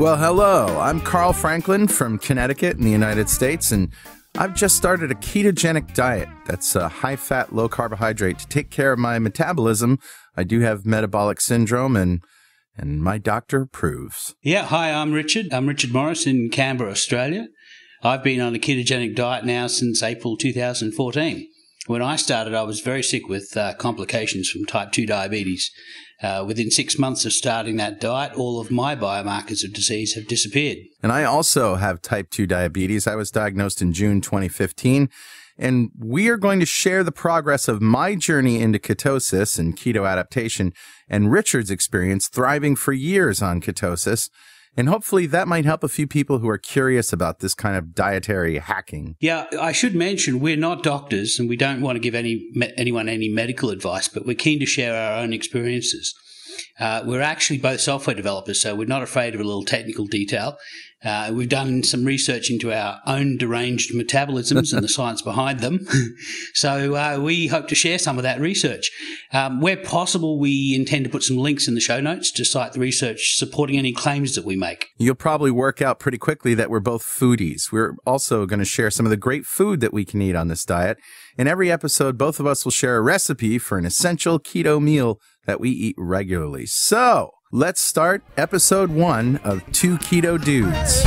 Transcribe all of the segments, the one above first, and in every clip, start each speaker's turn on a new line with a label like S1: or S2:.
S1: Well, hello. I'm Carl Franklin from Connecticut in the United States, and I've just started a ketogenic diet that's a high-fat, low-carbohydrate to take care of my metabolism. I do have metabolic syndrome, and my doctor approves.
S2: Yeah, hi, I'm Richard. I'm Richard Morris in Canberra, Australia. I've been on a ketogenic diet now since April 2014. When I started, I was very sick with complications from type 2 diabetes. Within 6 months of starting that diet, all of my biomarkers of disease have disappeared.
S1: And I also have type 2 diabetes. I was diagnosed in June 2015. And we are going to share the progress of my journey into ketosis and keto adaptation and Richard's experience thriving for years on ketosis. And hopefully that might help a few people who are curious about this kind of dietary hacking.
S2: Yeah, I should mention we're not doctors and we don't want to give anyone any medical advice, but we're keen to share our own experiences. We're actually both software developers, so we're not afraid of a little technical detail. We've done some research into our own deranged metabolisms and the science behind them. So we hope to share some of that research. Where possible, we intend to put some links in the show notes to cite the research supporting any claims that we make.
S1: You'll probably work out pretty quickly that we're both foodies. We're also going to share some of the great food that we can eat on this diet. In every episode, both of us will share a recipe for an essential keto meal that we eat regularly. So let's start episode 1 of Two Keto Dudes.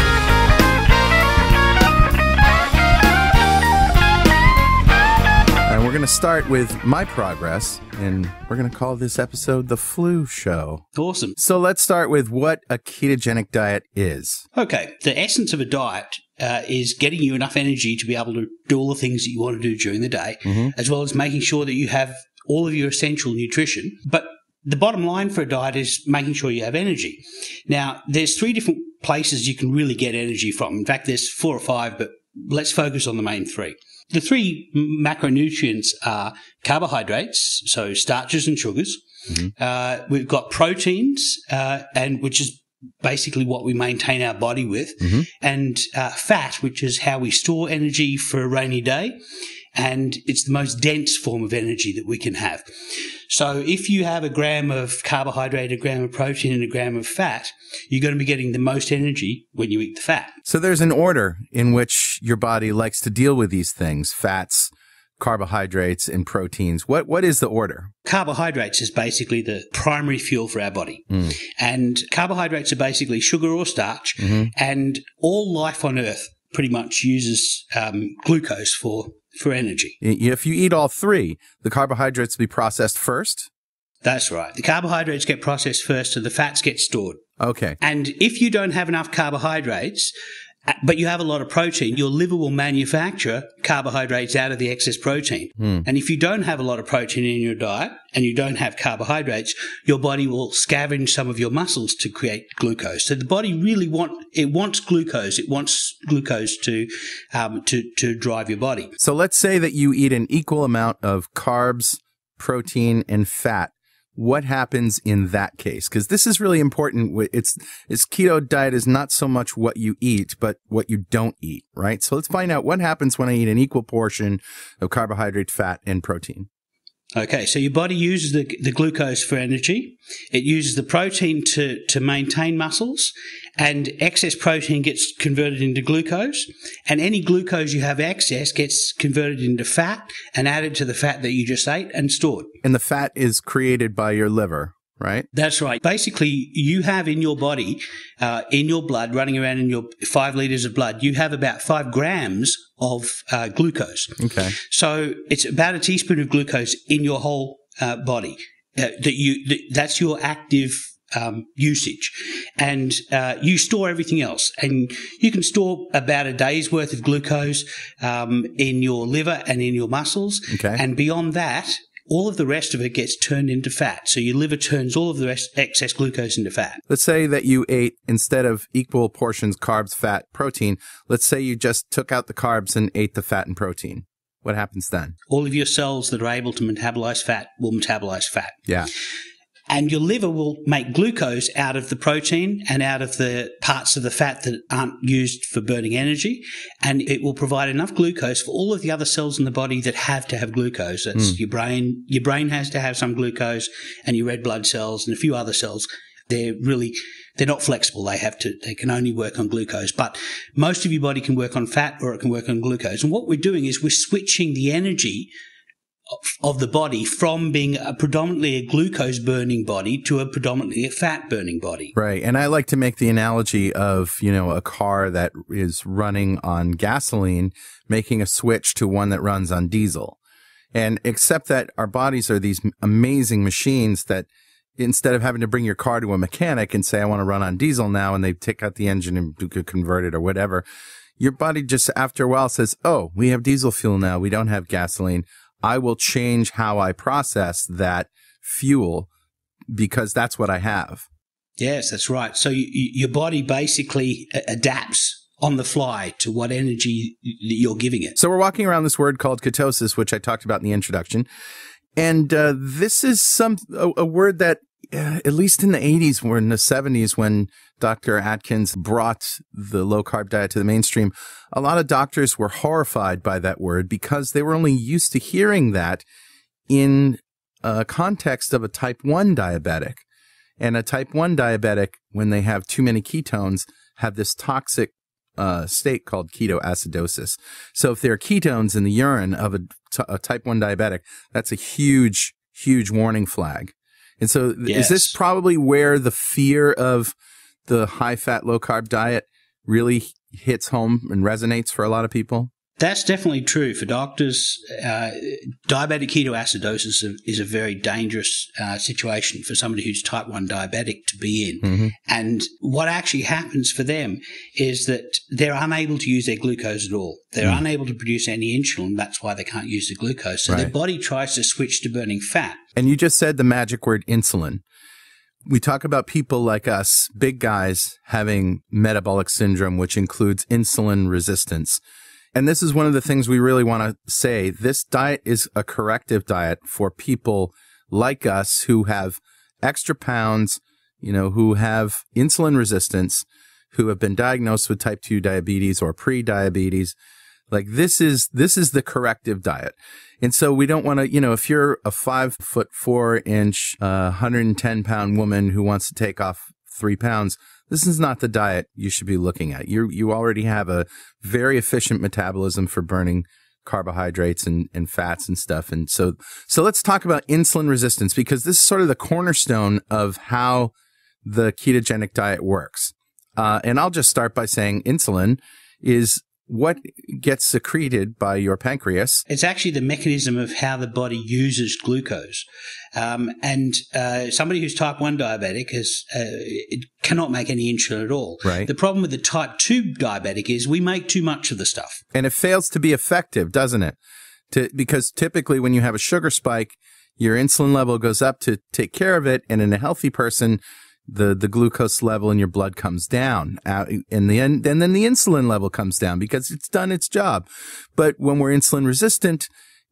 S1: And we're going to start with my progress, and we're going to call this episode The Flu Show.
S2: Awesome.
S1: So let's start with what a ketogenic diet is.
S2: Okay. The essence of a diet is getting you enough energy to be able to do all the things that you want to do during the day, as well as making sure that you have all of your essential nutrition. But the bottom line for a diet is making sure you have energy. Now, there's 3 different places you can really get energy from. In fact, there's 4 or 5, but let's focus on the main 3. The 3 macronutrients are carbohydrates, so starches and sugars. We've got proteins, and which is basically what we maintain our body with, and fat, which is how we store energy for a rainy day. And it's the most dense form of energy that we can have. So if you have a gram of carbohydrate, a gram of protein, and a gram of fat, you're going to be getting the most energy when you eat the fat.
S1: So there's an order in which your body likes to deal with these things, fats, carbohydrates, and proteins. What is the order?
S2: Carbohydrates is basically the primary fuel for our body. And carbohydrates are basically sugar or starch. And all life on Earth pretty much uses glucose for energy.
S1: If you eat all 3, the carbohydrates will be processed first?
S2: That's right. The carbohydrates get processed first and the fats get stored.
S1: Okay.
S2: And if you don't have enough carbohydrates, but you have a lot of protein, your liver will manufacture carbohydrates out of the excess protein. And if you don't have a lot of protein in your diet and you don't have carbohydrates, your body will scavenge some of your muscles to create glucose. So the body really wants glucose. It wants glucose to drive your body.
S1: So let's say that you eat an equal amount of carbs, protein, and fat. What happens in that case? Because this is really important. It's keto diet is not so much what you eat, but what you don't eat, right? So let's find out what happens when I eat an equal portion of carbohydrate, fat, and protein.
S2: Okay, so your body uses the glucose for energy. It uses the protein to maintain muscles, and excess protein gets converted into glucose, and any glucose you have excess gets converted into fat and added to the fat that you just ate and stored.
S1: And the fat is created by your liver, right?
S2: That's right. Basically, you have in your body, in your blood, running around in your 5 liters of blood, you have about 5 grams of glucose. Okay. So it's about a teaspoon of glucose in your whole body. That's your active usage. And you store everything else. And you can store about a day's worth of glucose in your liver and in your muscles. Okay. And beyond that, all of the rest of it gets turned into fat. So your liver turns all of the excess glucose into fat.
S1: Let's say that you ate, instead of equal portions, carbs, fat, protein, let's say you just took out the carbs and ate the fat and protein. What happens then?
S2: All of your cells that are able to metabolize fat will metabolize fat.
S1: Yeah.
S2: And your liver will make glucose out of the protein and out of the parts of the fat that aren't used for burning energy. And it will provide enough glucose for all of the other cells in the body that have to have glucose. That's your brain. Your brain has to have some glucose, and your red blood cells and a few other cells They're not flexible. They can only work on glucose. But most of your body can work on fat or it can work on glucose. And what we're doing is we're switching the energy of the body from being predominantly a glucose-burning body to a predominantly a fat-burning body.
S1: Right. And I like to make the analogy of, a car that is running on gasoline, making a switch to one that runs on diesel. And except that our bodies are these amazing machines that instead of having to bring your car to a mechanic and say, I want to run on diesel now, and they take out the engine and convert it or whatever, your body just after a while says, oh, we have diesel fuel now. We don't have gasoline. I will change how I process that fuel because that's what I have.
S2: Yes, that's right. So your body basically adapts on the fly to what energy you're giving it.
S1: So we're walking around this word called ketosis, which I talked about in the introduction. And this is a word that, at least in the 80s or in the 70s, when Dr. Atkins brought the low-carb diet to the mainstream, a lot of doctors were horrified by that word because they were only used to hearing that in a context of a type 1 diabetic. And a type 1 diabetic, when they have too many ketones, have this toxic state called ketoacidosis. So if there are ketones in the urine of a type 1 diabetic, that's a huge, huge warning flag. And so Is this probably where the fear of the high-fat, low-carb diet really hits home and resonates for a lot of people?
S2: That's definitely true. For doctors, diabetic ketoacidosis is a very dangerous situation for somebody who's type 1 diabetic to be in. Mm-hmm. And what actually happens for them is that they're unable to use their glucose at all. They're unable to produce any insulin. That's why they can't use the glucose. So their body tries to switch to burning fat. And
S1: you just said the magic word insulin. We talk about people like us, big guys, having metabolic syndrome, which includes insulin resistance. And this is one of the things we really want to say. This diet is a corrective diet for people like us who have extra pounds, who have insulin resistance, who have been diagnosed with type 2 diabetes or pre-diabetes. Like this is the corrective diet. And so we don't want to, if you're a 5'4" 110-pound woman who wants to take off 3 pounds, this is not the diet you should be looking at. You already have a very efficient metabolism for burning carbohydrates and fats and stuff. And so let's talk about insulin resistance, because this is sort of the cornerstone of how the ketogenic diet works. And I'll just start by saying insulin is what gets secreted by your pancreas.
S2: It's actually the mechanism of how the body uses glucose. And somebody who's type 1 diabetic cannot make any insulin at all.
S1: Right.
S2: The problem with the type 2 diabetic is we make too much of the stuff.
S1: And it fails to be effective, doesn't it? Because typically when you have a sugar spike, your insulin level goes up to take care of it. And in a healthy person, the glucose level in your blood comes down. In the end, and then the insulin level comes down because it's done its job. But when we're insulin resistant,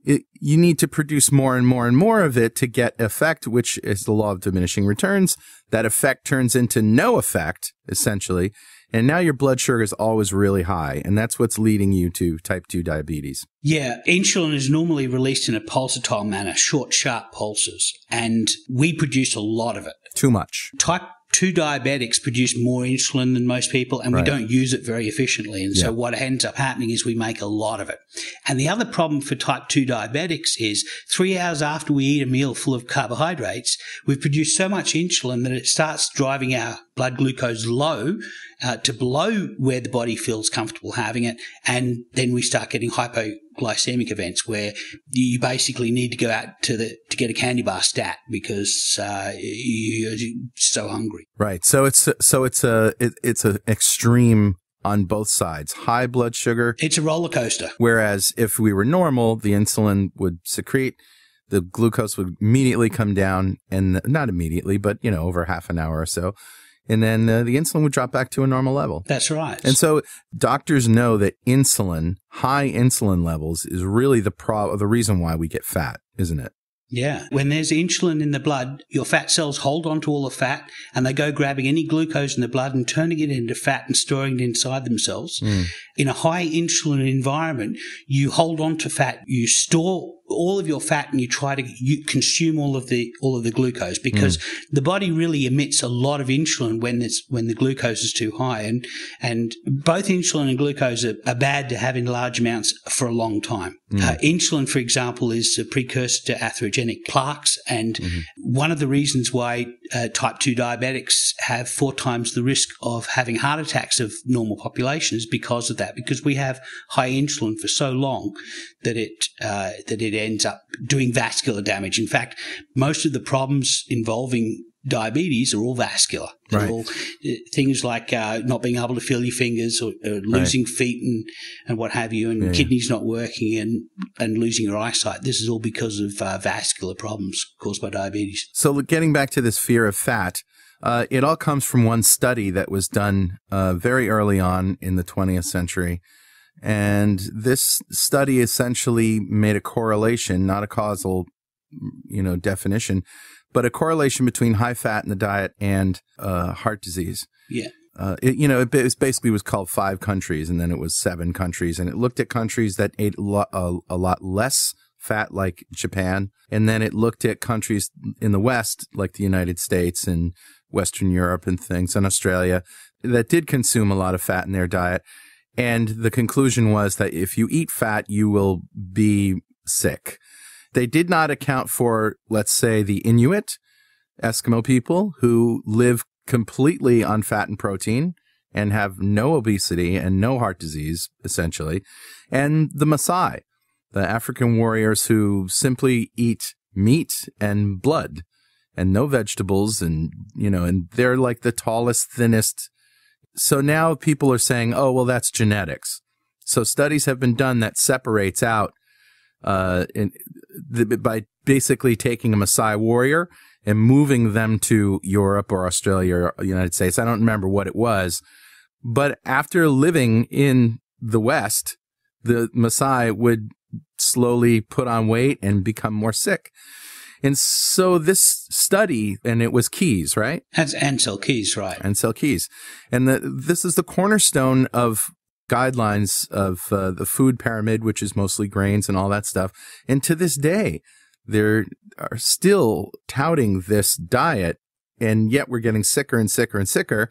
S1: you need to produce more and more and more of it to get effect, which is the law of diminishing returns. That effect turns into no effect, essentially. And now your blood sugar is always really high. And that's what's leading you to type 2 diabetes.
S2: Yeah. Insulin is normally released in a pulsatile manner, short, sharp pulses. And we produce a lot of it.
S1: Too much.
S2: Type 2 diabetics produce more insulin than most people, and we don't use it very efficiently. And so what ends up happening is we make a lot of it. And the other problem for type 2 diabetics is 3 hours after we eat a meal full of carbohydrates, we've produced so much insulin that it starts driving our blood glucose low to below where the body feels comfortable having it. And then we start getting hypoglycemic events where you basically need to go out to get a candy bar stat because you're so hungry.
S1: Right. So it's an extreme on both sides. High blood sugar.
S2: It's a roller coaster.
S1: Whereas if we were normal, the insulin would secrete, the glucose would immediately come down, and not immediately, but over half an hour or so. And then the insulin would drop back to a normal level.
S2: That's right.
S1: And so doctors know that high insulin levels is really the reason why we get fat, isn't it?
S2: Yeah. When there's insulin in the blood, your fat cells hold on to all the fat and they go grabbing any glucose in the blood and turning it into fat and storing it inside themselves. In a high insulin environment, you hold on to fat, you store all of your fat and you try to consume all of the glucose, because the body really emits a lot of insulin when the glucose is too high, and both insulin and glucose are bad to have in large amounts for a long time. Insulin, for example, is a precursor to atherogenic plaques, and one of the reasons why type 2 diabetics have 4 times the risk of having heart attacks of normal population is because of that, because we have high insulin for so long that it ends up doing vascular damage. In fact, most of the problems involving diabetes are all vascular. They're all things like not being able to feel your fingers, or losing feet and what have you, and kidneys not working and losing your eyesight. This is all because of vascular problems caused by diabetes.
S1: So getting back to this fear of fat, it all comes from one study that was done very early on in the 20th century. And this study essentially made a correlation, not a causal, definition, but a correlation between high fat in the diet and heart disease.
S2: Yeah.
S1: It basically was called 5 countries, and then it was 7 countries. And it looked at countries that ate a lot less fat, like Japan. And then it looked at countries in the West, like the United States and Western Europe and things, and Australia, that did consume a lot of fat in their diet. And the conclusion was that if you eat fat, you will be sick. They did not account for, let's say, the Inuit, Eskimo people, who live completely on fat and protein and have no obesity and no heart disease, essentially, and the Maasai, the African warriors who simply eat meat and blood and no vegetables, and they're like the tallest, thinnest. So now people are saying, oh, well, that's genetics. So studies have been done that separates out by basically taking a Maasai warrior and moving them to Europe or Australia or the United States. I don't remember what it was. But after living in the West, the Maasai would slowly put on weight and become more sick. And so this study, and it was Keys, right?
S2: That's Ansel Keys, right?
S1: Ansel Keys. And this is the cornerstone of guidelines of the food pyramid, which is mostly grains and all that stuff. And to this day, they are still touting this diet, and yet we're getting sicker and sicker and sicker.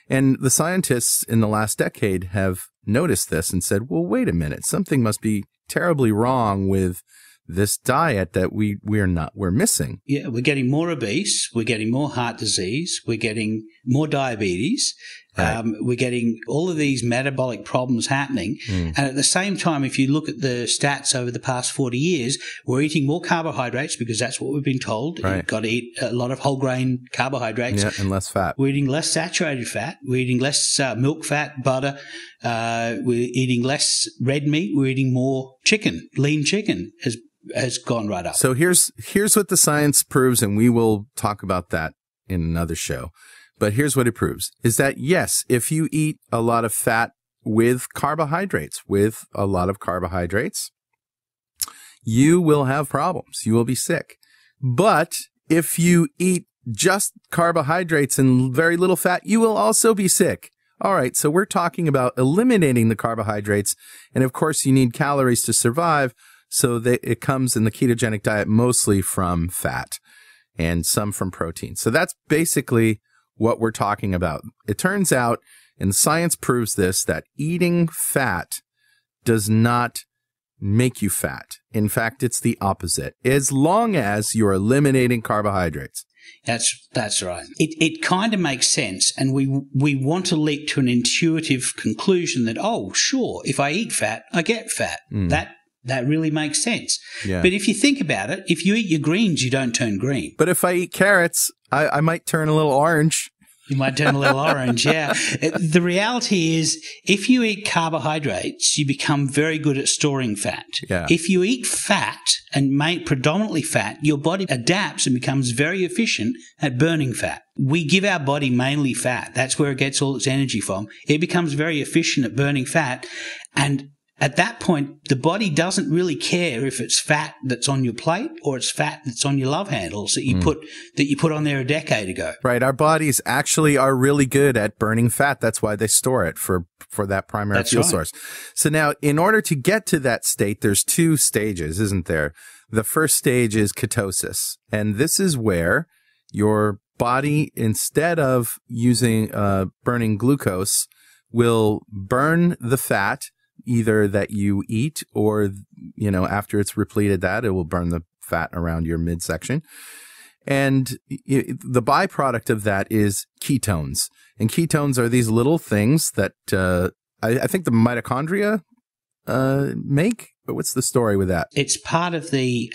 S1: And the scientists in the last decade have noticed this and said, well, wait a minute, something must be terribly wrong with this diet that we're missing.
S2: Yeah, we're getting more obese, we're getting more heart disease, we're getting more diabetes, we're getting all of these metabolic problems happening. And at the same time, if you look at the stats over the past 40 years, we're eating more carbohydrates because that's what we've been told. You've got to eat a lot of whole grain carbohydrates.
S1: Yeah, and less fat.
S2: We're eating less saturated fat. We're eating less milk fat, butter. We're eating less red meat. We're eating more chicken. Lean chicken has gone right up.
S1: So here's what the science proves, and we will talk about that in another show. But here's what it proves, is that, yes, if you eat a lot of fat with carbohydrates, you will have problems. You will be sick. But if you eat just carbohydrates and very little fat, you will also be sick. All right, so we're talking about eliminating the carbohydrates. And of course, you need calories to survive. So it comes in the ketogenic diet mostly from fat and some from protein. So that's basically what we're talking about. It turns out, and science proves this, that eating fat does not make you fat. In fact, it's the opposite, as long as you're eliminating carbohydrates.
S2: That's right. It kind of makes sense, and we want to leap to an intuitive conclusion that, oh, sure, if I eat fat, I get fat. That really makes sense. Yeah. But if you think about it, if you eat your greens, you don't turn green.
S1: But if I eat carrots, I might turn a little orange.
S2: You might turn a little orange, yeah. The reality is, if you eat carbohydrates, you become very good at storing fat.
S1: Yeah.
S2: If you eat fat and make predominantly fat, your body adapts and becomes very efficient at burning fat. We give our body mainly fat. That's where it gets all its energy from. It becomes very efficient at burning fat, and at that point, the body doesn't really care if it's fat that's on your plate or it's fat that's on your love handles that you put on there a decade ago.
S1: Right. Our bodies actually are really good at burning fat. That's why they store it for that primary fuel source. So now, in order to get to that state, there's 2 stages, isn't there? The first stage is ketosis. And this is where your body, instead of using burning glucose, will burn the fat either that you eat or, after it's repleted that, it will burn the fat around your midsection. And the byproduct of that is ketones. And ketones are these little things that I think the mitochondria make. But what's the story with that?
S2: It's part of the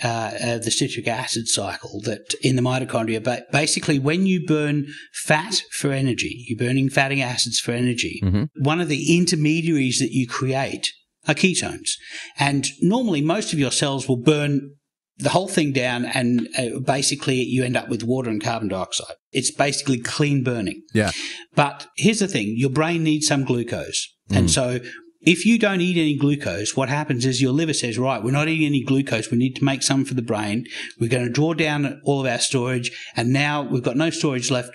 S2: citric acid cycle that in the mitochondria. But basically, when you burn fat for energy, you're burning fatty acids for energy. One of the intermediaries that you create are ketones. And normally, most of your cells will burn the whole thing down, and basically you end up with water and carbon dioxide. It's basically clean burning.
S1: Yeah.
S2: But here's the thing: your brain needs some glucose, and so if you don't eat any glucose, what happens is your liver says, right, we're not eating any glucose. We need to make some for the brain. We're going to draw down all of our storage, and now we've got no storage left.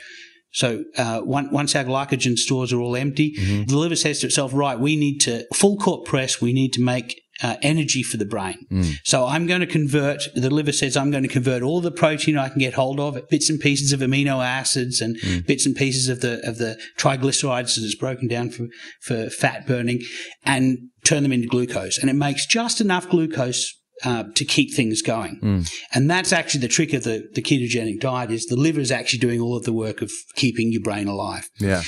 S2: So once our glycogen stores are all empty, the liver says to itself, right, we need to full court press. We need to make energy for the brain. So the liver says, I'm going to convert all the protein I can get hold of, bits and pieces of amino acids and bits and pieces of the triglycerides that is broken down for fat burning, and turn them into glucose. And it makes just enough glucose to keep things going. And that's actually the trick of the ketogenic diet, is the liver is actually doing all of the work of keeping your brain alive.
S1: Yeah.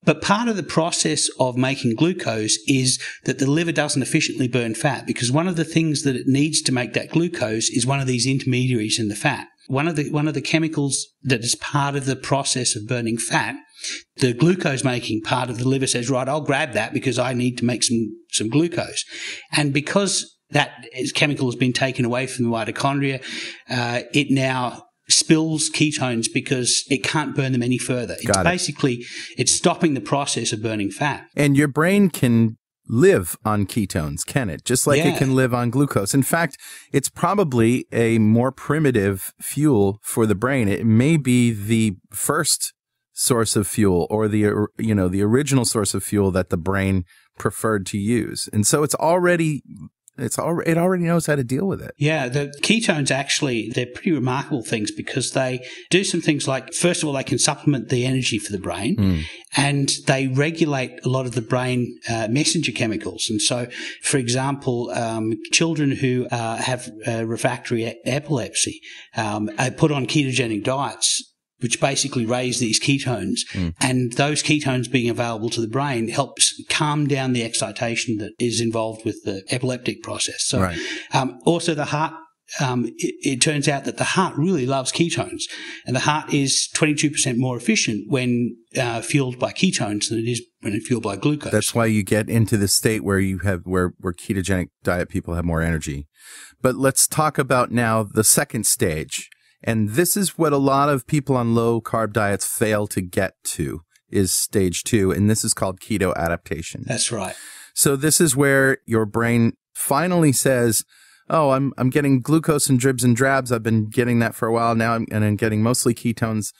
S2: But part of the process of making glucose is that the liver doesn't efficiently burn fat, because one of the things that it needs to make that glucose is one of these intermediaries in the fat. One of the chemicals that is part of the process of burning fat, the glucose making part of the liver says, right, I'll grab that because I need to make some glucose. And because that chemical has been taken away from the mitochondria, it now spills ketones because it can't burn them any further. It's stopping the process of burning fat.
S1: And your brain can live on ketones, can it? Just like it can live on glucose. In fact, it's probably a more primitive fuel for the brain. It may be the first source of fuel, or the original source of fuel that the brain preferred to use. And so it already knows how to deal with it.
S2: Yeah, the ketones actually, they're pretty remarkable things, because they do some things like, first of all, they can supplement the energy for the brain, and they regulate a lot of the brain messenger chemicals. And so, for example, children who have refractory epilepsy are put on ketogenic diets, which basically raise these ketones. And those ketones being available to the brain helps calm down the excitation that is involved with the epileptic process. So also the heart, it turns out that the heart really loves ketones, and the heart is 22% more efficient when fueled by ketones than it is when it's fueled by glucose.
S1: That's why you get into the state where you have where ketogenic diet people have more energy. But let's talk about now the second stage. And this is what a lot of people on low-carb diets fail to get to, is stage 2, and this is called keto adaptation.
S2: That's right.
S1: So this is where your brain finally says, oh, I'm getting glucose and dribs and drabs. I've been getting that for a while now, and I'm getting mostly ketones.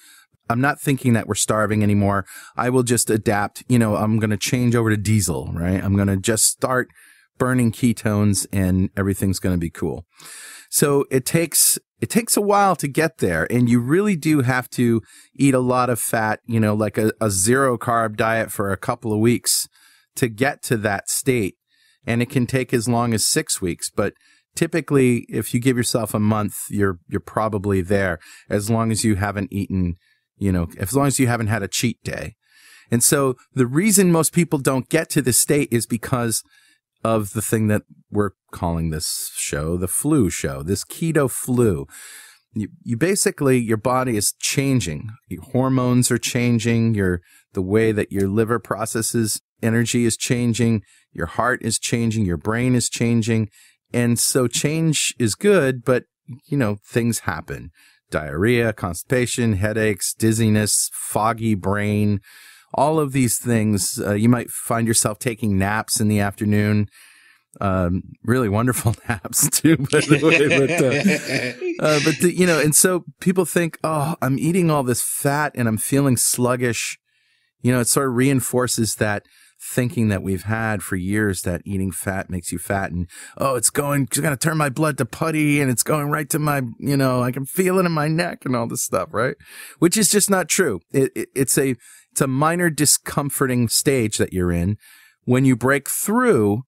S1: I'm not thinking that we're starving anymore. I will just adapt. I'm going to change over to diesel, right? I'm going to just start burning ketones, and everything's going to be cool. So it takes a while to get there, and you really do have to eat a lot of fat, like a zero carb diet for a couple of weeks to get to that state. And it can take as long as 6 weeks, but typically if you give yourself a month, you're probably there, as long as you haven't eaten, as long as you haven't had a cheat day. And so the reason most people don't get to this state is because of the thing that we're calling this show, the flu show, this keto flu. You basically, your body is changing. Your hormones are changing. The way that your liver processes energy is changing. Your heart is changing. Your brain is changing. And so change is good, but, things happen. Diarrhea, constipation, headaches, dizziness, foggy brain, all of these things. You might find yourself taking naps in the afternoon. Really wonderful naps too, by the way. But you know, and so people think, oh, I'm eating all this fat and I'm feeling sluggish. You know, it sort of reinforces that thinking that we've had for years that eating fat makes you fat, and it's going to turn my blood to putty, and it's going right to my, you know, I can feel it in my neck and all this stuff, right? Which is just not true. It's a minor discomforting stage that you're in. When you break through,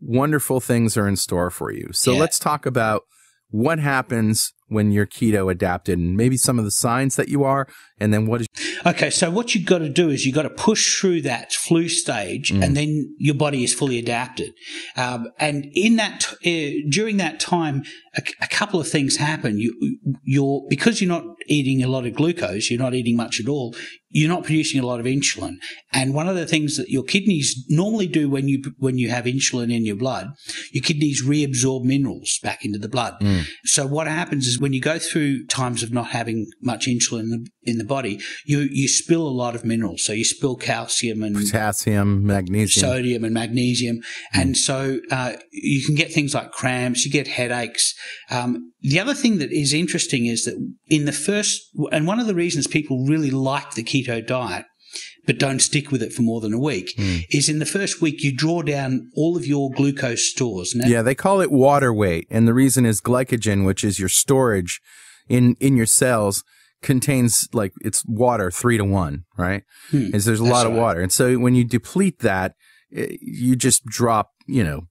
S1: wonderful things are in store for you. So let's talk about what happens when you're keto adapted, and maybe some of the signs that you are, and then what is...
S2: Okay, so what you've got to do is you've got to push through that flu stage, and then your body is fully adapted. And in that, during that time, a couple of things happen. Because you're not eating a lot of glucose, you're not eating much at all, you're not producing a lot of insulin. And one of the things that your kidneys normally do when you have insulin in your blood, your kidneys reabsorb minerals back into the blood. So what happens is when you go through times of not having much insulin in the body, you spill a lot of minerals. So you spill calcium and
S1: potassium, magnesium,
S2: sodium and magnesium. And so you can get things like cramps, you get headaches. The other thing that is interesting is that in the first, and one of the reasons people really like the keto diet but don't stick with it for more than a week, is in the first week you draw down all of your glucose stores.
S1: Yeah, they call it water weight, and the reason is glycogen, which is your storage in your cells, contains, like, it's water 3-to-1, right? There's a lot of water. And so when you deplete that, you just drop, you know,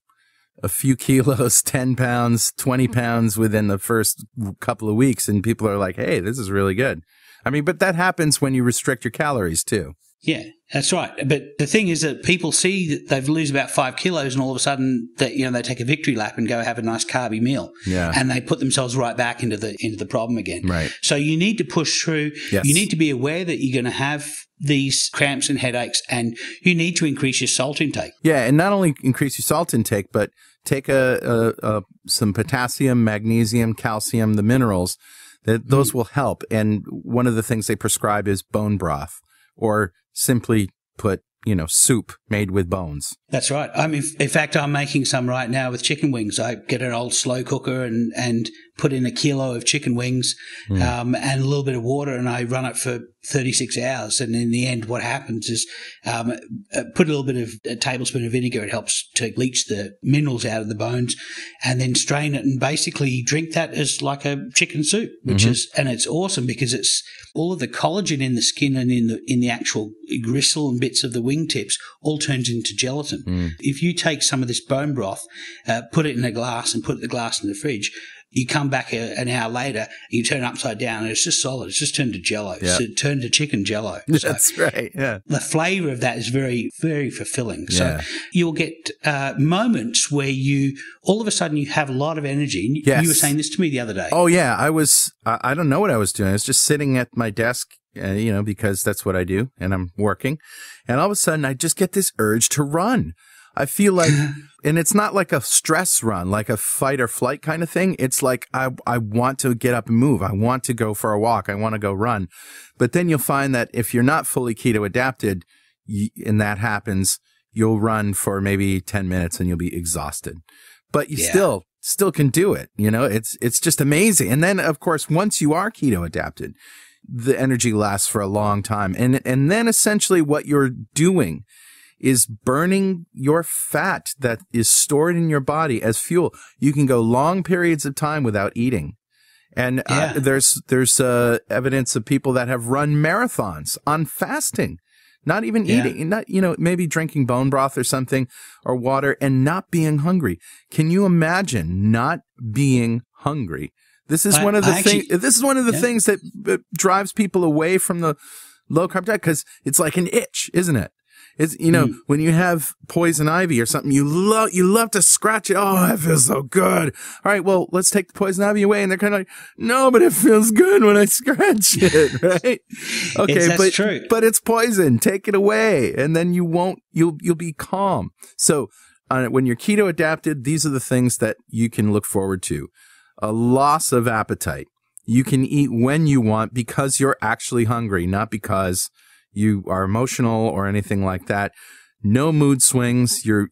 S1: a few kilos, 10 pounds, 20 pounds within the first couple of weeks, and people are like, hey, this is really good. I mean, but that happens when you restrict your calories too.
S2: Yeah, that's right. But the thing is that people see that they've lose about 5 kilos, and all of a sudden that, you know, they take a victory lap and go have a nice carby meal. Yeah. And they put themselves right back into the problem again.
S1: Right.
S2: So you need to push through.
S1: Yes.
S2: You need to be aware that you're going to have these cramps and headaches, and you need to increase your salt intake.
S1: Yeah, and not only increase your salt intake, but take some potassium, magnesium, calcium, the minerals. Those will help. And one of the things they prescribe is bone broth, or simply put, you know, soup made with bones.
S2: That's right. I mean, in fact, I'm making some right now with chicken wings. I get an old slow cooker and put in a kilo of chicken wings and a little bit of water, and I run it for 36 hours. And in the end, what happens is put a little bit of a tablespoon of vinegar. It helps to leach the minerals out of the bones, and then strain it and basically drink that as like a chicken soup, which is, and it's awesome because it's all of the collagen in the skin and in the actual gristle and bits of the wingtips all turns into gelatin. If you take some of this bone broth, put it in a glass and put the glass in the fridge, you come back an hour later, you turn it upside down, and it's just solid. It's just turned to jello. Yep. It's turned to chicken jello. So
S1: that's right, yeah.
S2: The flavour of that is very, very fulfilling. So you'll get moments where you, all of a sudden, you have a lot of energy.
S1: Yes.
S2: You were saying this to me the other day.
S1: Oh, yeah. I don't know what I was doing. I was just sitting at my desk, you know, because that's what I do, and I'm working. And all of a sudden, I just get this urge to run. I feel like, and it's not like a stress run, like a fight or flight kind of thing. It's like, I want to get up and move. I want to go for a walk. I want to go run. But then you'll find that if you're not fully keto adapted, and that happens, you'll run for maybe 10 minutes and you'll be exhausted. But you still can do it. You know, it's just amazing. And then, of course, once you are keto adapted, the energy lasts for a long time. And then essentially what you're doing is burning your fat that is stored in your body as fuel. You can go long periods of time without eating. And there's evidence of people that have run marathons on fasting, not even eating, not, you know, maybe drinking bone broth or something or water and not being hungry. Can you imagine not being hungry? This is one of the things. This is one of the things that drives people away from the low carb diet, because it's like an itch, isn't it? It's, you know, when you have poison ivy or something, you love to scratch it. Oh, that feels so good. All right, well, let's take the poison ivy away. And they're kind of like, no, but it feels good when I scratch it, right? Okay,
S2: that's true.
S1: But it's poison. Take it away, and then you'll be calm. So when you're keto adapted, these are the things that you can look forward to. A loss of appetite. You can eat when you want because you're actually hungry, not because you are emotional or anything like that. no mood swings. Your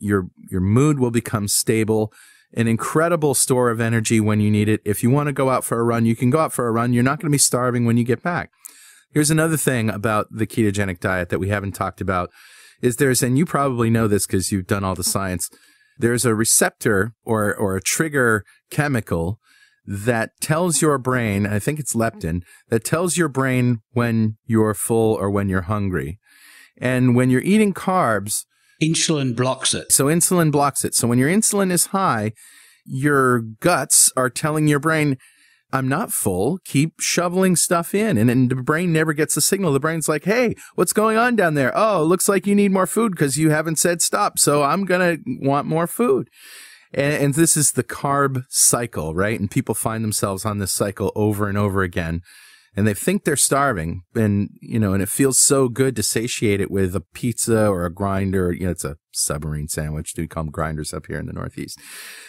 S1: mood will become stable. An incredible store of energy when you need it. If you want to go out for a run, you can go out for a run. You're not going to be starving when you get back. Here's another thing about the ketogenic diet that we haven't talked about is and you probably know this because you've done all the science, there's a receptor or a trigger chemical that tells your brain, I think it's leptin, that tells your brain when you're full or when you're hungry. And when you're eating carbs,
S2: insulin blocks it.
S1: So insulin blocks it. So when your insulin is high, your guts are telling your brain, I'm not full. Keep shoveling stuff in. And then the brain never gets the signal. The brain's like, hey, what's going on down there? Oh, it looks like you need more food because you haven't said stop. So I'm going to want more food. And this is the carb cycle, right? And people find themselves on this cycle over and over again. And they think they're starving, and it feels so good to satiate it with a pizza or a grinder. It's a submarine sandwich. We call them grinders up here in the Northeast.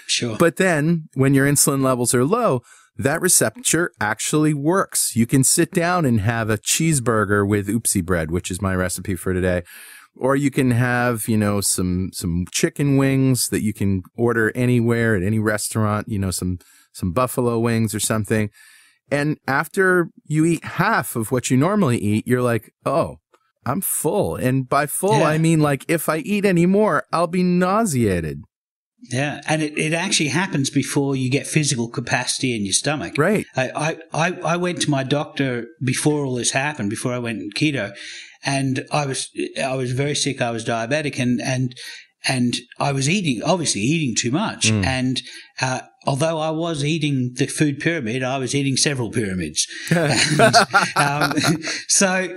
S2: Sure.
S1: But then when your insulin levels are low, that receptor actually works. You can sit down and have a cheeseburger with oopsie bread, which is my recipe for today. Or you can have, some chicken wings that you can order anywhere at any restaurant, some buffalo wings or something. And after you eat half of what you normally eat, you're like, oh, I'm full. And by full, I mean, like, if I eat any more, I'll be nauseated.
S2: Yeah, and it actually happens before you get physical capacity in your stomach.
S1: Right.
S2: I went to my doctor before all this happened, before I went keto, and I was very sick. I was diabetic, and I was obviously eating too much. And although I was eating the food pyramid, I was eating several pyramids. So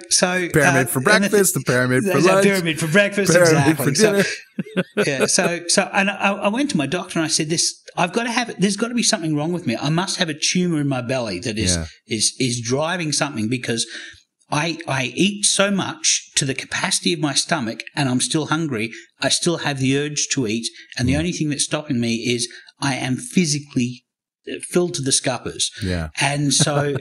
S1: pyramid for breakfast, the pyramid for lunch,
S2: pyramid for breakfast,
S1: pyramid
S2: exactly.
S1: for dinner.
S2: And I went to my doctor and I said, I've got to have it. There's got to be something wrong with me. I must have a tumor in my belly that is driving something, because I eat so much to the capacity of my stomach and I'm still hungry. I still have the urge to eat. And the only thing that's stopping me is I am physically filled to the scuppers.
S1: Yeah.
S2: And so,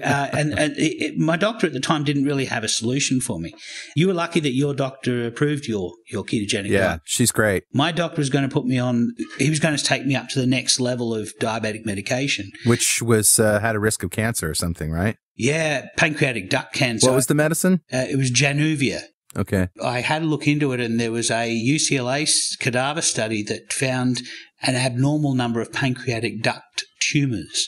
S2: my doctor at the time didn't really have a solution for me. You were lucky that your doctor approved your ketogenic diet.
S1: Yeah, she's great.
S2: My doctor was going to put me on, he was going to take me up to the next level of diabetic medication.
S1: Which was, had a risk of cancer or something, right?
S2: Yeah, pancreatic duct cancer.
S1: What was the medicine?
S2: It was Januvia.
S1: Okay.
S2: I had a look into it, and there was a UCLA cadaver study that found an abnormal number of pancreatic duct tumors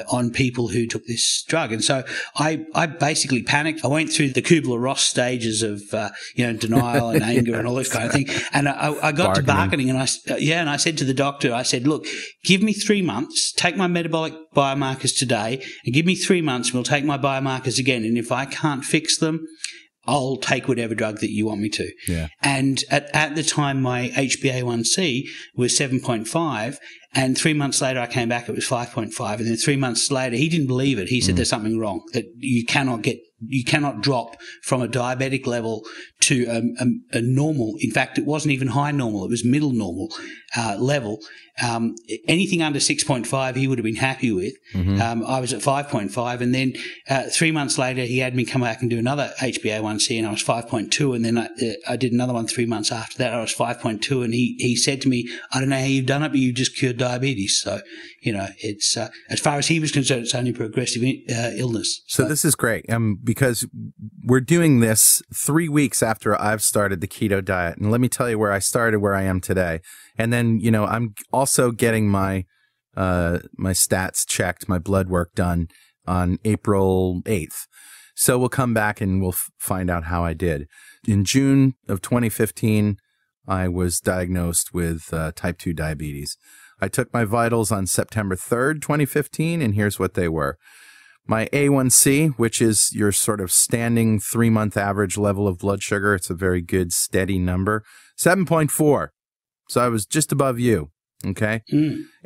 S2: on people who took this drug. And so I basically panicked. I went through the Kubler-Ross stages of, denial and anger and all this kind of thing. And I got to bargaining, and I said to the doctor, I said, look, give me 3 months, take my metabolic biomarkers today, and give me 3 months, and we'll take my biomarkers again. And if I can't fix them, I'll take whatever drug that you want me to.
S1: Yeah.
S2: And at the time, my HbA1c was 7.5, and 3 months later I came back, it was 5.5. And then 3 months later, he didn't believe it. He said there's something wrong, that you cannot drop from a diabetic level to a normal. In fact, it wasn't even high normal. It was middle normal level. Anything under 6.5, he would have been happy with. I was at 5.5, and then 3 months later, he had me come back and do another HbA1c, and I was 5.2, and then I did another one 3 months after that. I was 5.2, and he said to me, I don't know how you've done it, but you've just cured diabetes. So, it's as far as he was concerned, it's only progressive illness.
S1: So this is great, because we're doing this 3 weeks after I've started the keto diet, and let me tell you where I started, where I am today. And then, I'm also getting my stats checked, my blood work done on April 8th. So we'll come back and we'll find out how I did. In June of 2015, I was diagnosed with type 2 diabetes. I took my vitals on September 3rd, 2015, and here's what they were. My A1C, which is your sort of standing 3-month average level of blood sugar, it's a very good, steady number, 7.4. So I was just above you, okay?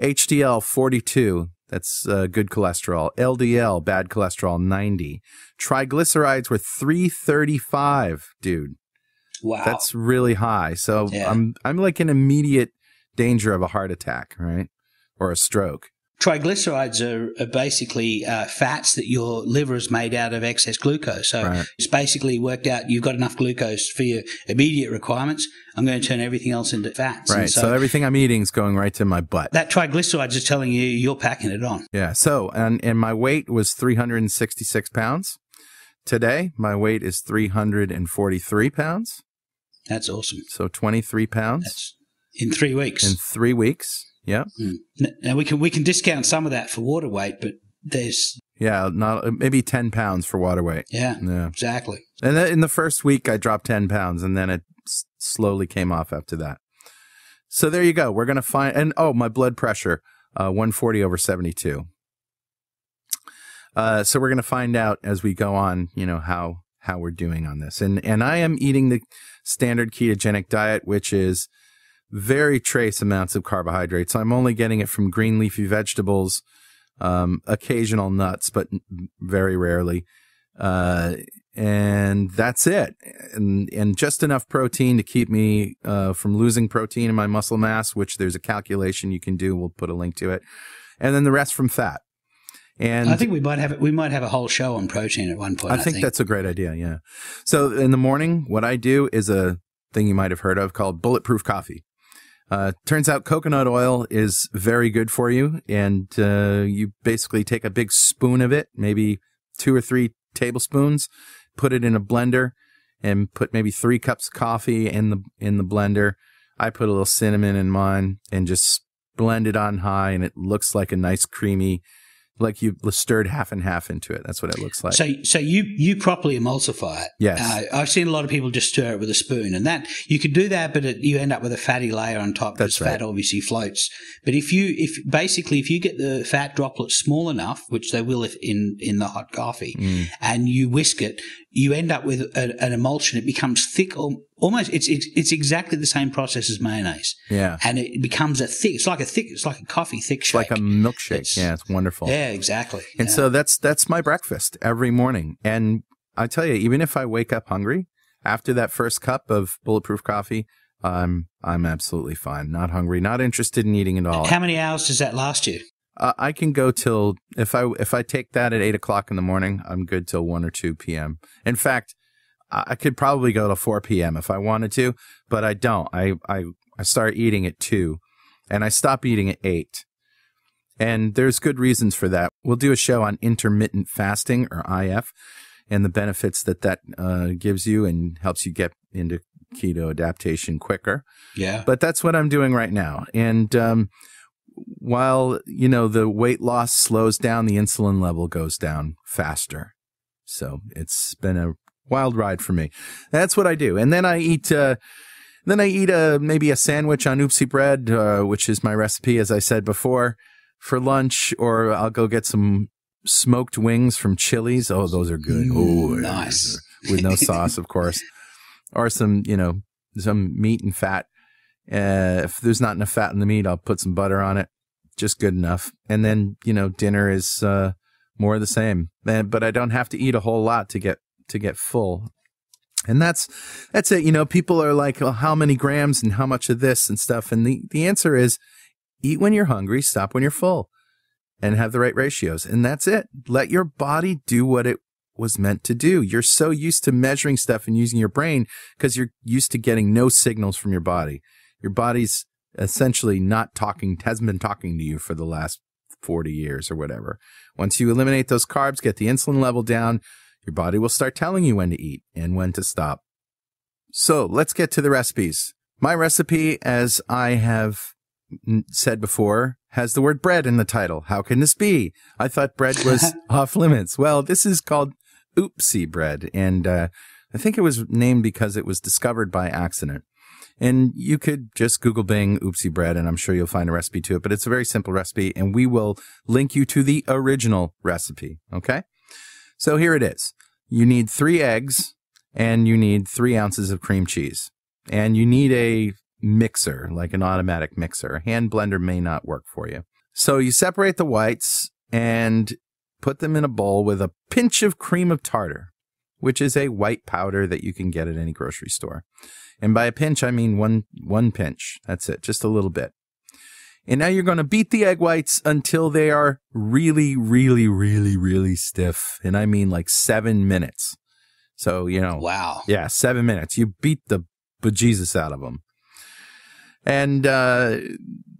S1: HDL, 42. That's good cholesterol. LDL, bad cholesterol, 90. Triglycerides were 335, dude.
S2: Wow.
S1: That's really high. So I'm like in immediate danger of a heart attack, right? Or a stroke.
S2: Triglycerides are basically fats that your liver has made out of excess glucose. So it's basically worked out you've got enough glucose for your immediate requirements. I'm going to turn everything else into fats.
S1: Right. So everything I'm eating is going right to my butt.
S2: That triglycerides is telling you you're packing it on.
S1: Yeah. So, and my weight was 366 pounds. Today, my weight is 343 pounds.
S2: That's awesome.
S1: So 23 pounds.
S2: That's in 3 weeks.
S1: In 3 weeks. Yeah.
S2: Now we can discount some of that for water weight, but there's
S1: maybe 10 pounds for water weight.
S2: Yeah. Exactly.
S1: And in the first week I dropped 10 pounds, and then it slowly came off after that. So there you go. We're gonna find, and my blood pressure 140/72. So we're gonna find out as we go on, how we're doing on this. And I am eating the standard ketogenic diet, which is very trace amounts of carbohydrates. So I'm only getting it from green leafy vegetables, occasional nuts, but very rarely. And that's it. And just enough protein to keep me from losing protein in my muscle mass, which there's a calculation you can do. We'll put a link to it. And then the rest from fat. And
S2: I think we might have a whole show on protein at one point.
S1: I think that's a great idea. Yeah. So in the morning, what I do is a thing you might have heard of called bulletproof coffee. Turns out coconut oil is very good for you, and you basically take a big spoon of it, maybe 2 or 3 tablespoons, put it in a blender, and put maybe 3 cups of coffee in the blender. I put a little cinnamon in mine and just blend it on high, and it looks like a nice creamy, like you stirred half and half into it. That's what it looks like.
S2: So you properly emulsify it.
S1: Yes.
S2: I've seen a lot of people just stir it with a spoon, and that you could do that, but you end up with a fatty layer on top.
S1: That's right.
S2: Fat obviously floats. But if you get the fat droplets small enough, which they will if in the hot coffee, and you whisk it, you end up with an emulsion. It becomes thick, almost. It's exactly the same process as mayonnaise.
S1: Yeah.
S2: And it becomes it's like a coffee thick shake.
S1: Like a milkshake. It's wonderful.
S2: Yeah, exactly.
S1: And so that's my breakfast every morning. And I tell you, even if I wake up hungry after that first cup of bulletproof coffee, I'm absolutely fine. Not hungry, not interested in eating at all.
S2: How many hours does that last you?
S1: I can go till, if I take that at 8 o'clock in the morning, I'm good till 1 or 2 p.m. In fact, I could probably go to 4 p.m. if I wanted to, but I don't. I start eating at 2, and I stop eating at 8. And there's good reasons for that. We'll do a show on intermittent fasting, or IF, and the benefits that gives you and helps you get into keto adaptation quicker.
S2: Yeah.
S1: But that's what I'm doing right now. And while, the weight loss slows down, the insulin level goes down faster. So it's been a wild ride for me. That's what I do. And then I eat maybe a sandwich on oopsie bread, which is my recipe, as I said before, for lunch, or I'll go get some smoked wings from Chili's. Oh, those are good. Oh,
S2: nice.
S1: With no sauce, of course. Or some meat and fat. If there's not enough fat in the meat, I'll put some butter on it. Just good enough. And then, dinner is more of the same. But I don't have to eat a whole lot to get full. And that's it. People are like, well, how many grams and how much of this and stuff? And the answer is, eat when you're hungry, stop when you're full, and have the right ratios. And that's it. Let your body do what it was meant to do. You're so used to measuring stuff and using your brain because you're used to getting no signals from your body. Your body's essentially hasn't been talking to you for the last 40 years or whatever. Once you eliminate those carbs, get the insulin level down, your body will start telling you when to eat and when to stop. So let's get to the recipes. My recipe, as I have said before, has the word bread in the title. How can this be? I thought bread was off limits. Well, this is called oopsie bread, and I think it was named because it was discovered by accident. And you could just Google Bing oopsie bread, and I'm sure you'll find a recipe to it, but it's a very simple recipe, and we will link you to the original recipe, okay? So here it is. You need 3 eggs, and you need 3 ounces of cream cheese, and you need a mixer, like an automatic mixer. A hand blender may not work for you. So you separate the whites and put them in a bowl with a pinch of cream of tartar, which is a white powder that you can get at any grocery store. And by a pinch, I mean one pinch. That's it, just a little bit. And now you're going to beat the egg whites until they are really, really, really, really stiff. And I mean like 7 minutes. So,
S2: Wow.
S1: Yeah, 7 minutes. You beat the bejesus out of them. And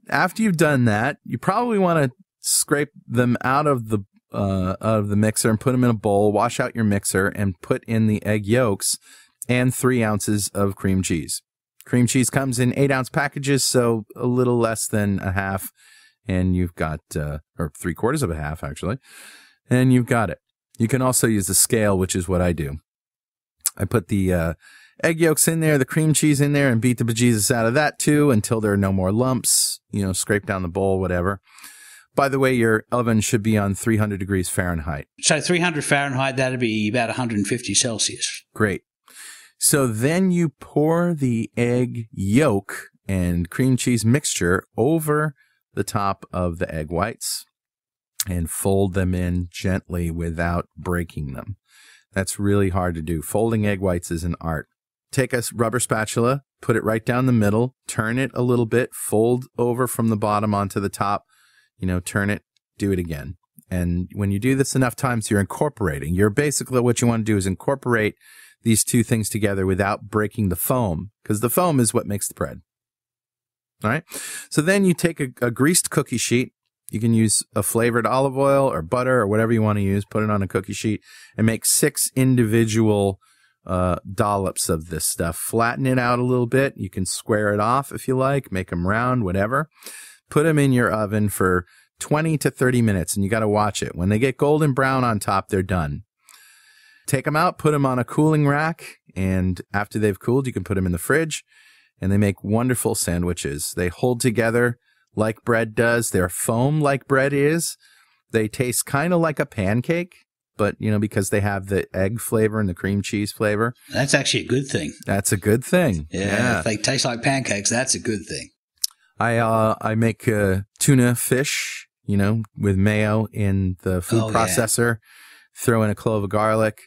S1: after you've done that, you probably want to scrape them out of the mixer and put them in a bowl, wash out your mixer, and put in the egg yolks and 3 ounces of cream cheese. Cream cheese comes in 8-ounce packages, so a little less than a half, and you've got, or 3/4 of a half, actually, and you've got it. You can also use a scale, which is what I do. I put the egg yolks in there, the cream cheese in there, and beat the bejesus out of that, too, until there are no more lumps, scrape down the bowl, whatever. By the way, your oven should be on 300 degrees Fahrenheit.
S2: So 300 Fahrenheit, that'd be about 150 Celsius.
S1: Great. So then you pour the egg yolk and cream cheese mixture over the top of the egg whites and fold them in gently without breaking them. That's really hard to do. Folding egg whites is an art. Take a rubber spatula, put it right down the middle, turn it a little bit, fold over from the bottom onto the top, turn it, do it again. And when you do this enough times, you're incorporating. You're basically, what you want to do is incorporate these two things together without breaking the foam, because the foam is what makes the bread. All right. So then you take a greased cookie sheet. You can use a flavored olive oil or butter or whatever you want to use. Put it on a cookie sheet and make 6 individual dollops of this stuff. Flatten it out a little bit. You can square it off if you like. Make them round, whatever. Put them in your oven for 20 to 30 minutes, and you got to watch it. When they get golden brown on top, they're done. Take them out, put them on a cooling rack, and after they've cooled, you can put them in the fridge, and they make wonderful sandwiches. They hold together like bread does. They're foam like bread is. They taste kind of like a pancake, but, because they have the egg flavor and the cream cheese flavor.
S2: That's actually a good thing.
S1: That's a good thing.
S2: Yeah. If they taste like pancakes, that's a good thing.
S1: I make tuna fish, with mayo in the food processor. Yeah. Throw in a clove of garlic.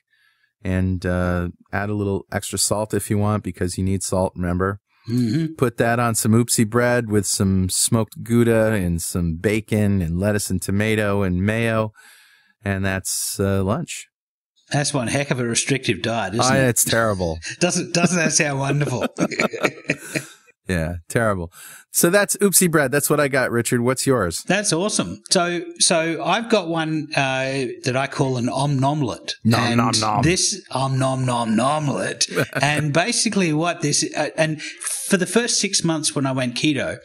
S1: And add a little extra salt if you want, because you need salt, remember. Mm-hmm. Put that on some oopsie bread with some smoked Gouda and some bacon and lettuce and tomato and mayo, and that's lunch.
S2: That's one heck of a restrictive diet, isn't it?
S1: It's terrible.
S2: Doesn't that sound wonderful?
S1: Yeah, terrible. So that's oopsie bread. That's what I got, Richard. What's yours?
S2: That's awesome. So I've got one that I call an omnomlet.
S1: Nom, nom, nom.
S2: This omnomlet. And basically what this and for the first 6 months when I went keto,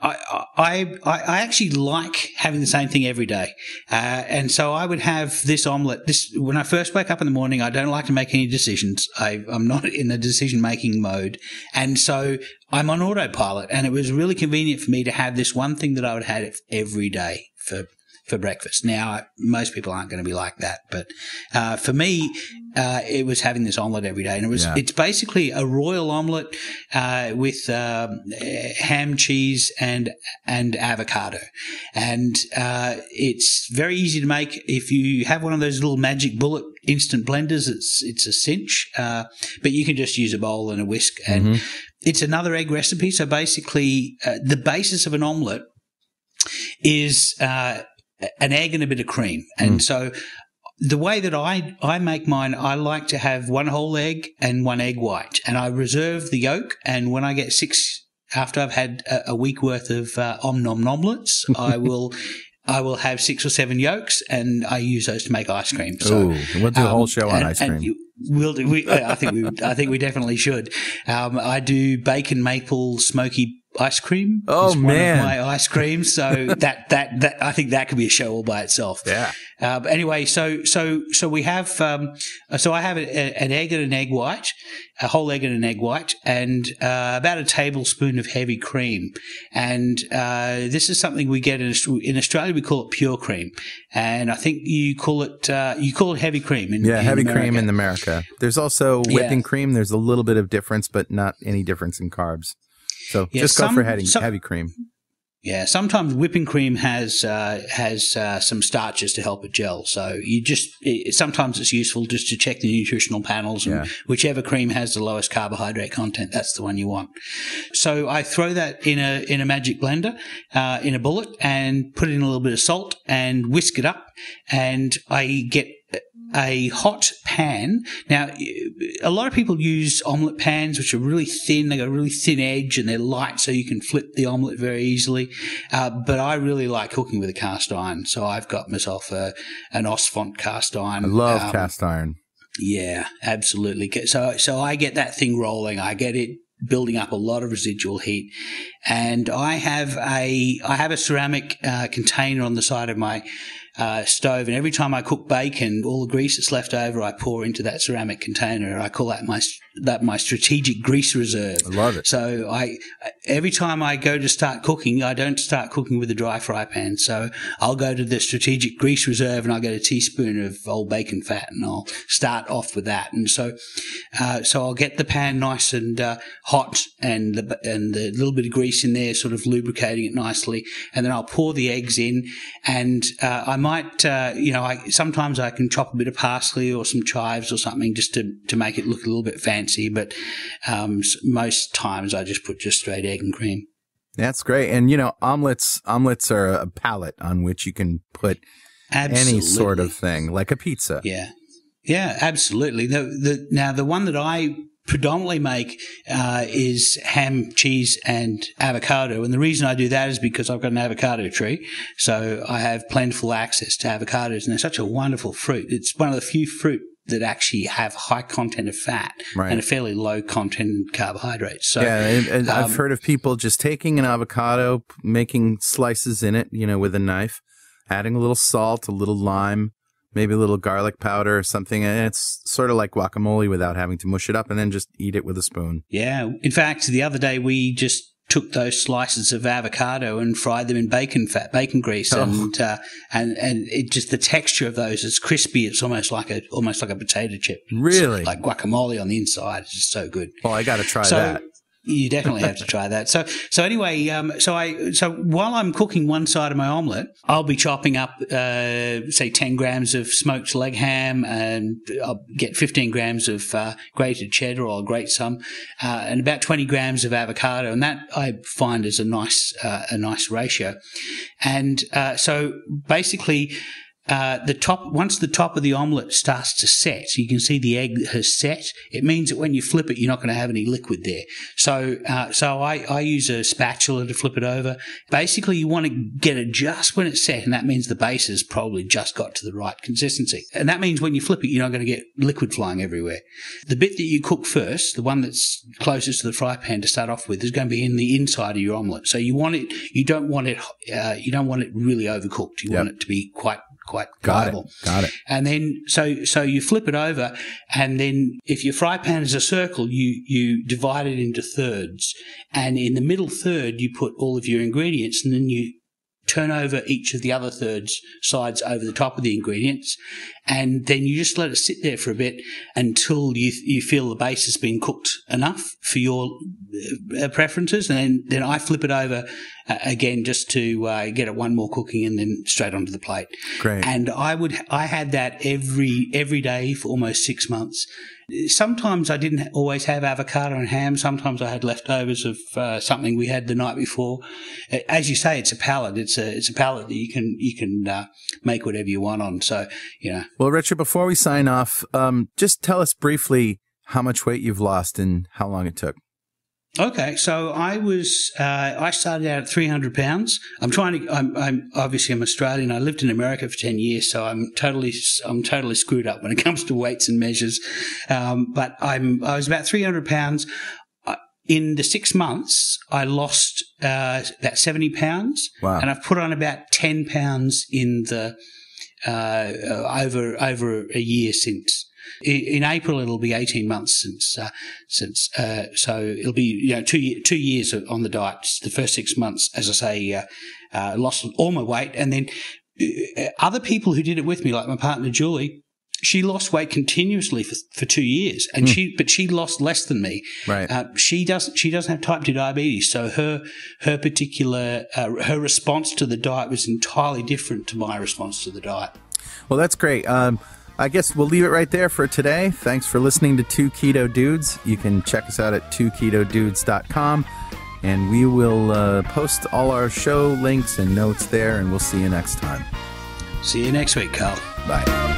S2: I actually like having the same thing every day. And so I would have this omelette. When I first wake up in the morning, I don't like to make any decisions. I'm not in a decision-making mode. And so I'm on autopilot. And it was really convenient for me to have this one thing that I would have every day for breakfast. Now, most people aren't going to be like that, but for me, it was having this omelette every day, and it's basically a royal omelette with ham, cheese, and avocado, and it's very easy to make. If you have one of those little Magic Bullet instant blenders, it's a cinch, but you can just use a bowl and a whisk, and it's another egg recipe. So basically, the basis of an omelette is an egg and a bit of cream. And so the way that I make mine, I like to have 1 whole egg and 1 egg white. And I reserve the yolk. And when I get 6, after I've had a week worth of omnomlets, I will have 6 or 7 yolks, and I use those to make ice cream. So
S1: we'll do a whole show on ice cream.
S2: We'll do. I think we definitely should. I do bacon maple smoky ice cream.
S1: Oh, man.
S2: One of my ice creams. So that I think that could be a show all by itself.
S1: Yeah.
S2: Anyway, so we have so I have an egg and an egg white, a whole egg and an egg white, and about a tablespoon of heavy cream. And this is something we get in Australia. We call it pure cream, and I think you call it heavy cream. In
S1: heavy
S2: America.
S1: Cream in America. There's also whipping cream. There's a little bit of difference, but not any difference in carbs. So just go for heavy cream.
S2: Yeah, sometimes whipping cream has some starches to help it gel. So sometimes it's useful just to check the nutritional panels, and whichever cream has the lowest carbohydrate content, that's the one you want. So I throw that in a magic blender, in a bullet, and put in a little bit of salt and whisk it up, and I get a hot pan. Now, a lot of people use omelette pans, which are really thin. They got a really thin edge and they're light, so you can flip the omelette very easily. But I really like cooking with a cast iron, so I've got myself an Osfont cast iron.
S1: I love cast iron.
S2: Yeah, absolutely. So I get that thing rolling. I get it building up a lot of residual heat, and I have a ceramic container on the side of my stove, and every time I cook bacon, all the grease that's left over I pour into that ceramic container. I call that my strategic grease reserve.
S1: I love it.
S2: So every time I go to start cooking, I don't start cooking with a dry fry pan. So I'll go to the strategic grease reserve and I'll get a teaspoon of old bacon fat and I'll start off with that. And so I'll get the pan nice and hot, and the little bit of grease in there sort of lubricating it nicely, and then I'll pour the eggs in, and I might, sometimes I can chop a bit of parsley or some chives or something just to make it look a little bit fancy, but most times I just put just straight egg and cream.
S1: That's great. And, omelets are a palette on which you can put any sort of thing, like a pizza.
S2: Yeah. Yeah, absolutely. Now, the one that I predominantly make is ham, cheese, and avocado. And the reason I do that is because I've got an avocado tree, so I have plentiful access to avocados, and they're such a wonderful fruit. It's one of the few fruit that actually have high content of fat and a fairly low content in carbohydrates. So,
S1: and I've heard of people just taking an avocado, making slices in it, with a knife, adding a little salt, a little lime, maybe a little garlic powder or something, and it's sort of like guacamole without having to mush it up, and then just eat it with a spoon.
S2: Yeah. In fact, the other day we just took those slices of avocado and fried them in bacon grease, and it just, the texture of those is crispy. It's almost like a potato chip.
S1: Really?
S2: It's like guacamole on the inside. It's just so good.
S1: Well, I got to try that.
S2: You definitely have to try that. So anyway, so while I'm cooking one side of my omelette, I'll be chopping up, say 10 grams of smoked leg ham, and I'll get 15 grams of grated cheddar, or I'll grate some, and about 20 grams of avocado, and that I find is a nice ratio. And so basically, once the top of the omelette starts to set, so you can see the egg has set, it means that when you flip it, you're not going to have any liquid there. So I use a spatula to flip it over. Basically, you want to get it just when it's set, and that means the base has probably just got to the right consistency. And that means when you flip it, you're not going to get liquid flying everywhere. The bit that you cook first, the one that's closest to the fry pan to start off with, is going to be in the inside of your omelette. So you don't want it really overcooked. You want it to be quite pliable.
S1: Got it.
S2: And then so you flip it over, and then if your fry pan is a circle, you divide it into thirds, and in the middle third you put all of your ingredients, and then you turn over each of the other sides over the top of the ingredients, and then you just let it sit there for a bit until you feel the base has been cooked enough for your preferences, and then I flip it over again just to get it one more cooking, and then straight onto the plate.
S1: Great.
S2: And I had that every day for almost 6 months. Sometimes I didn't always have avocado and ham. Sometimes I had leftovers of something we had the night before. As you say, it's a palette. It's a palette that you can make whatever you want on. So,
S1: Well, Richard, before we sign off, just tell us briefly how much weight you've lost and how long it took.
S2: Okay, so I started out at 300 pounds. I'm obviously I'm Australian. I lived in America for 10 years, so I'm totally screwed up when it comes to weights and measures. But I was about 300 pounds. In the 6 months, I lost about 70 pounds.
S1: Wow. And
S2: I've put on about 10 pounds in the over a year since. In April, it'll be 18 months since. So it'll be 2 years on the diet. The first 6 months, as I say, lost all my weight, and then other people who did it with me, like my partner Julie, she lost weight continuously for 2 years, and she lost less than me.
S1: Right.
S2: She doesn't have type 2 diabetes, so her particular her response to the diet was entirely different to my response to the diet.
S1: Well, that's great. I guess we'll leave it right there for today. Thanks for listening to Two Keto Dudes. You can check us out at twoketodudes.com, and we will post all our show links and notes there, and we'll see you next time.
S2: See you next week, Carl.
S1: Bye.